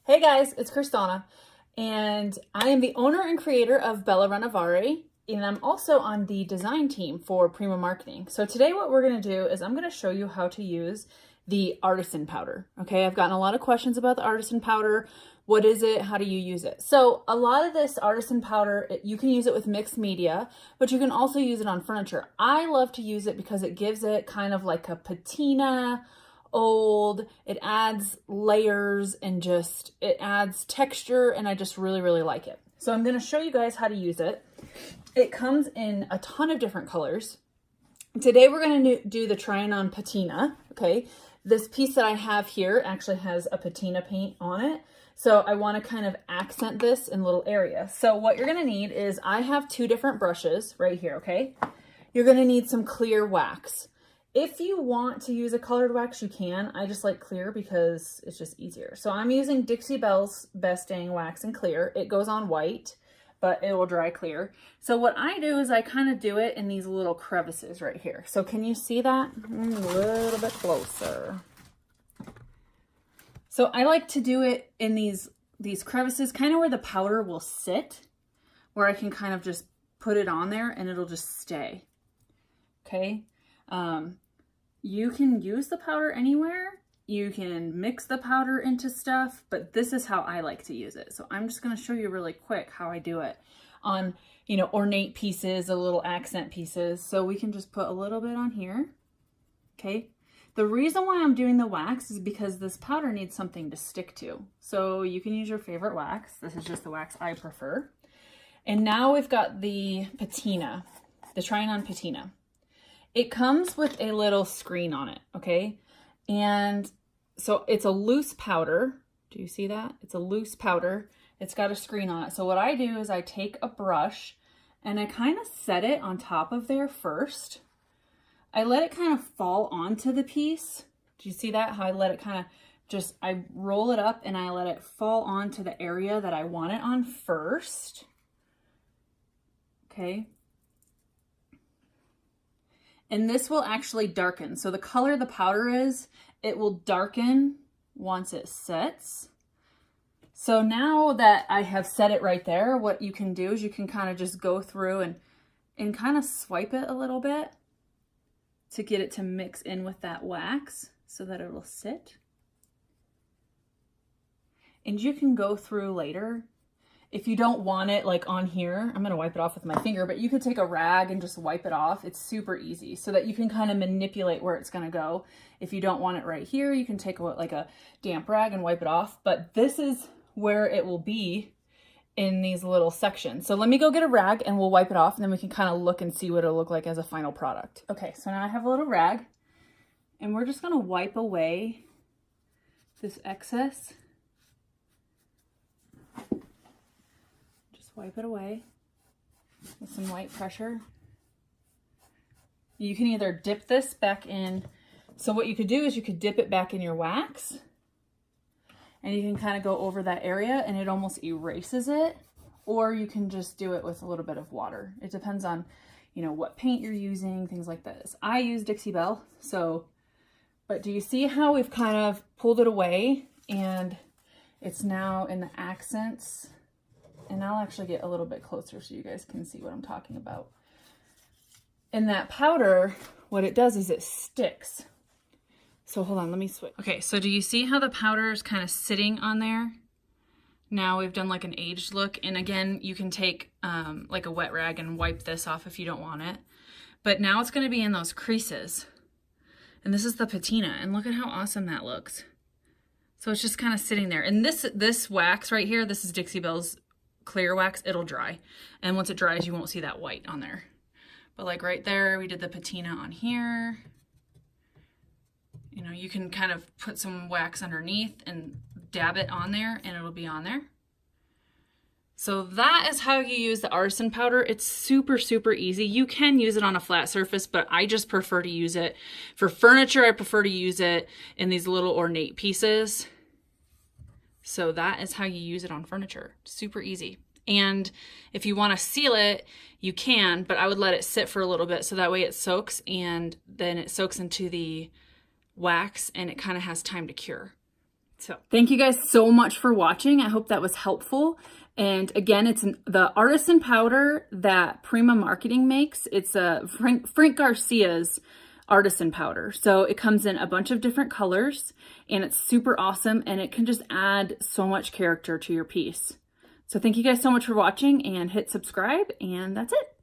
Hey guys, it's Kristana, and I am the owner and creator of Bella Renovare, and I'm also on the design team for Prima Marketing. So today what we're going to do is I'm going to show you how to use the artisan powder. Okay, I've gotten a lot of questions about the artisan powder. What is it? How do you use it? So a lot of this artisan powder, you can use it with mixed media, but you can also use it on furniture. I love to use it because it gives it kind of like a patina, it adds layers and it adds texture, and I just really like it. So I'm going to show you guys how to use it. It comes in a ton of different colors. Today we're going to do the trying on patina. Okay, this piece that I have here actually has a patina paint on it, so I want to kind of accent this in little areas. So what you're going to need is, I have two different brushes right here. Okay, you're going to need some clear wax. If you want to use a colored wax, you can. I just like clear because it's just easier. So I'm using Dixie Belle's Best Dang Wax in Clear. It goes on white, but it will dry clear. So what I do is I kind of do it in these little crevices right here. So can you see that? A little bit closer. So I like to do it in these crevices, kind of where the powder will sit, where I can kind of just put it on there and it'll just stay. Okay. You can use the powder anywhere. You can mix the powder into stuff, but this is how I like to use it. So I'm just going to show you really quick how I do it on, ornate pieces, the little accent pieces. So we can just put a little bit on here. Okay. The reason why I'm doing the wax is because this powder needs something to stick to. So you can use your favorite wax. This is just the wax I prefer. And now we've got the patina, the trying on patina. It comes with a little screen on it, okay? And so it's a loose powder. Do you see that? It's a loose powder. It's got a screen on it. So what I do is I take a brush and I kind of set it on top of there first. I let it kind of fall onto the piece. Do you see that? How I let it kind of I roll it up and I let it fall onto the area that I want it on first. Okay. And this will actually darken. So the color the powder is, it will darken once it sets. So now that I have set it right there, what you can do is you can kind of just go through and kind of swipe it a little bit to get it to mix in with that wax so that it will sit. And you can go through later. If you don't want it like on here, I'm going to wipe it off with my finger, but you could take a rag and just wipe it off. It's super easy so that you can kind of manipulate where it's going to go. If you don't want it right here, you can take like a damp rag and wipe it off. But this is where it will be in these little sections. So let me go get a rag and we'll wipe it off, and then we can kind of look and see what it'll look like as a final product. Okay, so now I have a little rag and we're just going to wipe away this excess. Wipe it away with some light pressure. You can either dip this back in. So what you could do is you could dip it back in your wax and you can kind of go over that area and it almost erases it. Or you can just do it with a little bit of water. It depends on, what paint you're using, things like this. I use Dixie Belle. But do you see how we've kind of pulled it away and it's now in the accents? And I'll actually get a little bit closer so you guys can see what I'm talking about. And that powder, what it does is it sticks. So hold on, let me switch. Okay, so do you see how the powder is kind of sitting on there? Now we've done like an aged look. And again, you can take like a wet rag and wipe this off if you don't want it. But now it's gonna be in those creases. And this is the patina. And look at how awesome that looks. So it's just kind of sitting there. And this wax right here, this is Dixie Belle's clear wax. It'll dry, and once it dries you won't see that white on there. But like right there, we did the patina on here. You can kind of put some wax underneath and dab it on there and it'll be on there. So that is how you use the artisan powder. It's super easy. You can use it on a flat surface, but I just prefer to use it for furniture. I prefer to use it in these little ornate pieces. So that is how you use it on furniture. Super easy. And if you want to seal it, you can, but I would let it sit for a little bit so that way it soaks, and then it soaks into the wax and it kind of has time to cure. So thank you guys so much for watching. I hope that was helpful. And again, it's the artisan powder that Prima Marketing makes. It's Frank Garcia's artisan powder. So it comes in a bunch of different colors and it's super awesome and it can just add so much character to your piece. So thank you guys so much for watching and hit subscribe, and that's it.